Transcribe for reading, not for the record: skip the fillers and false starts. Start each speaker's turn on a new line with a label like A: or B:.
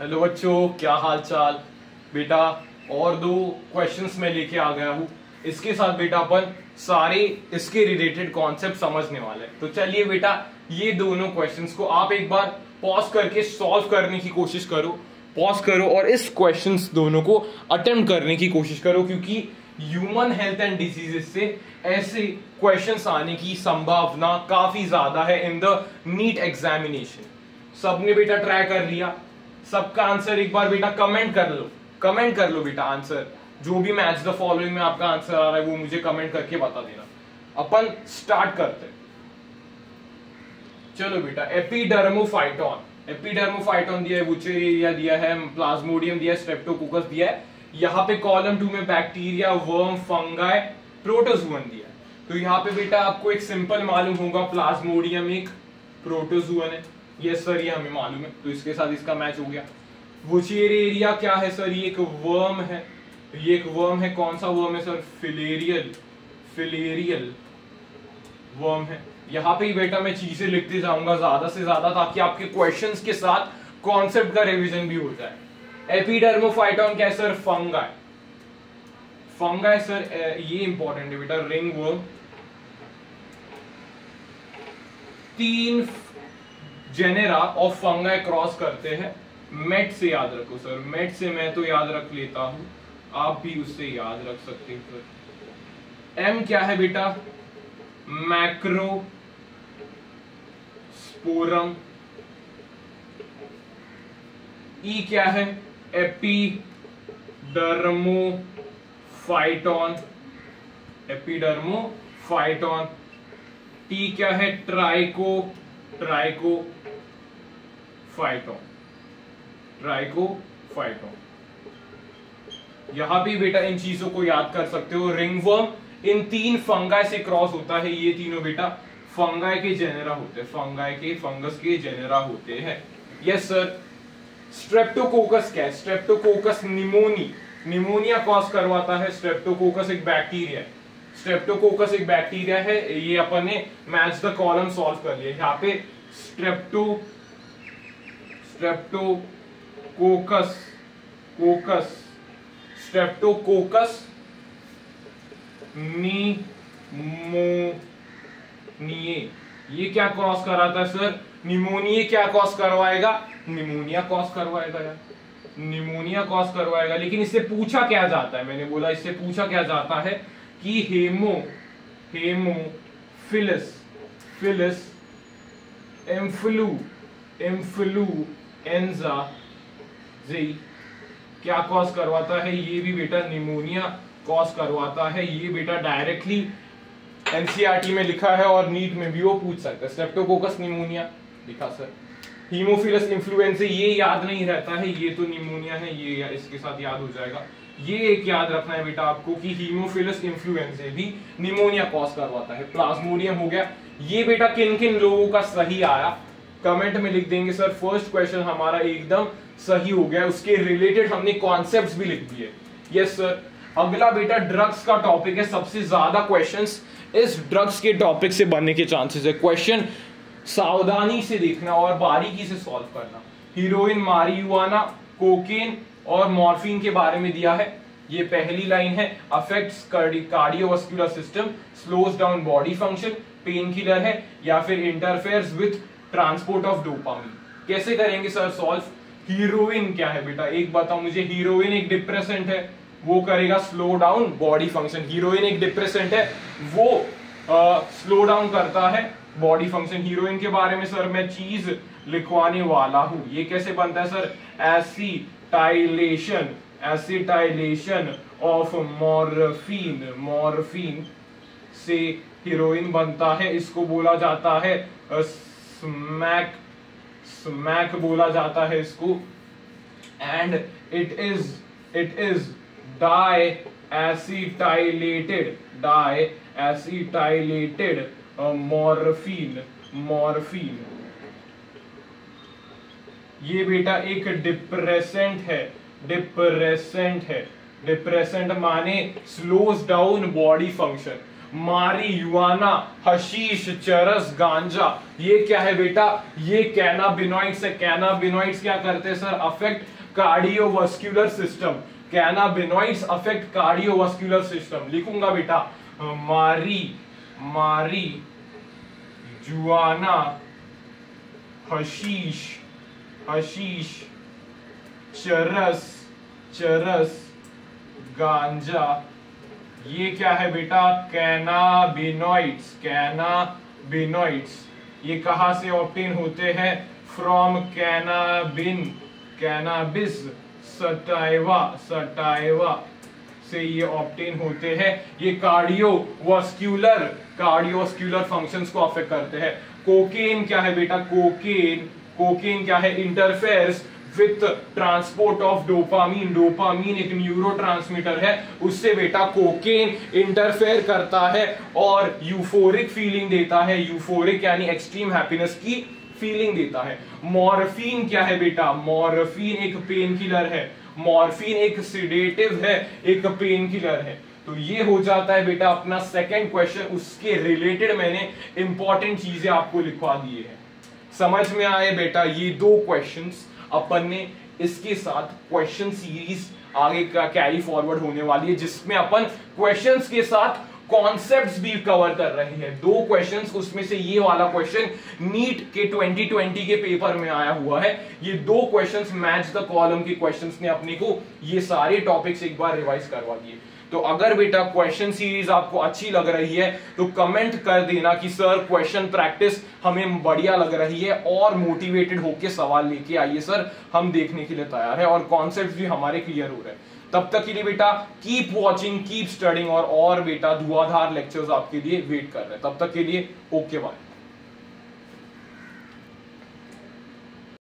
A: Hello बच्चों, क्या हाल चाल बेटा। और दो क्वेश्चंस मैं लेके आ गया हूँ। इसके साथ बेटा अपन सारे इसके रिलेटेड कॉन्सेप्ट समझने वाले हैं। तो चलिए बेटा, ये दोनों क्वेश्चंस को आप एक बार पॉज करके सॉल्व करने की कोशिश करो। पॉज करो और इस क्वेश्चंस दोनों को अटेम्प्ट करने की कोशिश करो, क्योंकि ह्यूमन हेल्थ एंड डिजीजेस से ऐसे क्वेश्चंस आने की संभावना काफी ज्यादा है इन द नीट एग्जामिनेशन। सबने बेटा ट्राई कर लिया? सबका आंसर एक बार बेटा कमेंट कर लो। कमेंट कर लो बेटा आंसर, जो भी मैच द फॉलोइंग में आपका आंसर आ रहा है वो मुझे कमेंट करके बता देना। अपन स्टार्ट करते हैं। चलो बेटा, एपिडर्मोफाइटॉन दिया है, वुचेरिया दिया है, प्लाज्मोडियम दिया है, स्ट्रेप्टोकोकस दिया है। यहाँ पे कॉलम 2 में बैक्टीरिया, वर्म, फंगाई, प्रोटोजुअन दिया है। तो यहाँ पे बेटा आपको एक सिंपल मालूम होगा, प्लाज्मोडियम एक प्रोटोजुअन है। यस सर, ये हमें मालूम है, तो इसके साथ इसका मैच हो गया। वुचेरिया क्या है सर? ये एक वर्म है। ये एक वर्म है। कौन सा वर्म है सर? फिलेरियल वर्म है। यहाँ पे ही बेटा मैं चीजें लिखते जाऊंगा ज्यादा से ज्यादा, ताकि आपके क्वेश्चंस के साथ कॉन्सेप्ट का रिवीजन भी हो जाए। एपिडर्मोफाइटॉन क्या है सर? फंगाई। फंगाई सर, ये इंपॉर्टेंट है बेटा। Ring worm. 3 genera of fungi cross करते हैं। मेट से याद रखो सर, मेट से मैं तो याद रख लेता हूं, आप भी उससे याद रख सकते हो सर। एम क्या है बेटा? मैक्रो स्पोरम। ई क्या है? एपिडर्मोफाइटॉन। एपिडर्मोफाइटॉन। टी क्या है? ट्राइकोफाइटॉन। यहां भी बेटा इन चीजों को याद कर सकते हो। रिंगवर्म इन 3 फंगाई से क्रॉस होता है। ये तीनों बेटा फंगाई के जेनेरा होते हैं, फंगस के जेनेरा होते हैं। Yes sir. स्ट्रेप्टोकोकस क्या है? स्ट्रेप्टोकोकस निमोनिया कॉज करवाता है। स्ट्रेप्टोकोकस एक बैक्टीरिया है। ये अपन ने मैच द कॉलम सॉल्व कर लिया। यहाँ पे स्ट्रेप्टोकोकस निमोनिये, ये क्या कॉज कराता है सर? निमोनिया क्या कॉज करवाएगा? निमोनिया कॉज करवाएगा यार, निमोनिया कॉज करवाएगा। लेकिन इससे पूछा क्या जाता है? मैंने बोला इससे पूछा क्या जाता है कि हेमोफिलस इन्फ्लुएंजा क्या कॉज करवाता है? ये भी बेटा निमोनिया कॉज करवाता है। ये बेटा डायरेक्टली एनसीईआरटी में लिखा है और नीट में भी वो पूछ सकता है। स्ट्रेप्टोकोकस निमोनिया लिखा सर। हीमोफिलस इन्फ्लुएंजा ये याद नहीं रहता है, ये तो निमोनिया है, ये इसके साथ याद हो जाएगा। ये एक याद रखना है बेटा आपको कि हीमोफिलस इन्फ्लुएंजा भी निमोनिया कॉज करवाता है। प्लाज्मोडियम हो गया। ये बेटा किन किन लोगों का सही आया कमेंट में लिख देंगे सर। फर्स्ट क्वेश्चन हमारा एकदम सही हो गया, उसके रिलेटेड हमने कॉन्सेप्ट्स भी लिख दिए। Yes sir. अगला बेटा ड्रग्स का टॉपिक है। सबसे ज्यादा क्वेश्चंस इस ड्रग्स के टॉपिक से बनने के चांसेस है। क्वेश्चन सावधानी से देखना और बारीकी से सॉल्व करना। हीरोइन, मारिजुआना, कोकेन और मॉर्फिन के बारे में दिया है। ये पहली लाइन है। Affects cardiovascular system, slows down body function, pain killer है या फिर interferes with transport of dopamine. कैसे करेंगे सर सॉल्व? हीरोइन क्या है बेटा? एक बताओ मुझे। हीरोइन एक डिप्रेसेंट है, वो करेगा slow down body function. Heroine एक डिप्रेसेंट है, वो स्लो डाउन करता है बॉडी फंक्शन। हीरोइन के बारे में सर मैं चीज लिखवाने वाला हूं। ये कैसे बनता है सर? एसिटाइलेशन ऑफ मॉर्फिन से हीरोइन बनता है। इसको बोला जाता है स्मैक बोला जाता है इसको। And it is diacetylated morphine. ये बेटा एक डिप्रेसेंट है। डिप्रेसेंट माने स्लोज डाउन बॉडी फंक्शन। मारी युआना हशीश चरस गांजा, ये क्या है बेटा, ये कैनाबिनॉइड्स है। कैनाबिनॉइड्स क्या करते हैं sir, affect cardiovascular system. Cannabinoids affect cardiovascular system. लिखूंगा बेटा मारी जुआना हशीश चरस गांजा, ये क्या है बेटा, कैनाबिनॉइड्स। ये कहां से ऑब्टेन होते हैं, फ्रॉम कैनाबिस सटाइवा से ये ऑब्टेन होते हैं। ये कार्डियोवास्कुलर फंक्शंस को अफेक्ट करते हैं। कोकेन क्या है बेटा, कोकेन क्या है, interferes with transport of dopamine. Dopamine एक न्यूरोट्रांसमीटर है, उससे बेटा कोकेन इंटरफेयर करता है और यूफोरिक फीलिंग देता है। यूफोरिक यानी एक्सट्रीम हैप्पीनेस की फीलिंग देता है। मॉर्फिन क्या है बेटा, मॉर्फिन एक पेन किलर है। मॉर्फिन एक सिडेटिव है, एक पेन किलर है। तो ये हो जाता है बेटा अपना सेकंड क्वेश्चन। उसके रिलेटेड मैंने इंपॉर्टेंट चीजें आपको लिखवा दिए हैं। समझ में आए बेटा, ये 2 क्वेश्चंस अपन ने इसके साथ क्वेश्चन सीरीज आगे का कैरी फॉरवर्ड होने वाली है, जिसमें अपन क्वेश्चंस के साथ कॉन्सेप्ट्स भी कवर कर रहे हैं। 2 क्वेश्चंस, उसमें से ये वाला क्वेश्चन नीट के 2020 के पेपर में आया हुआ है। ये 2 क्वेश्चंस मैच द कॉलम के क्वेश्चंस ने अपने को ये सारे टॉपिक्स एक बार रिवाइज करवा दिए। तो अगर बेटा क्वेश्चन सीरीज आपको अच्छी लग रही है तो कमेंट कर देना कि सर क्वेश्चन प्रैक्टिस हमें बढ़िया लग रही है और मोटिवेटेड होके सवाल लेके आइए सर, हम देखने के लिए तैयार है और कॉन्सेप्ट्स भी हमारे क्लियर हो रहे हैं। तब तक के लिए बेटा कीप वॉचिंग, कीप स्टडिंग और बेटा धुआंधार लेक्चर्स आपके लिए वेट कर रहे हैं। तब तक के लिए ओके बाय।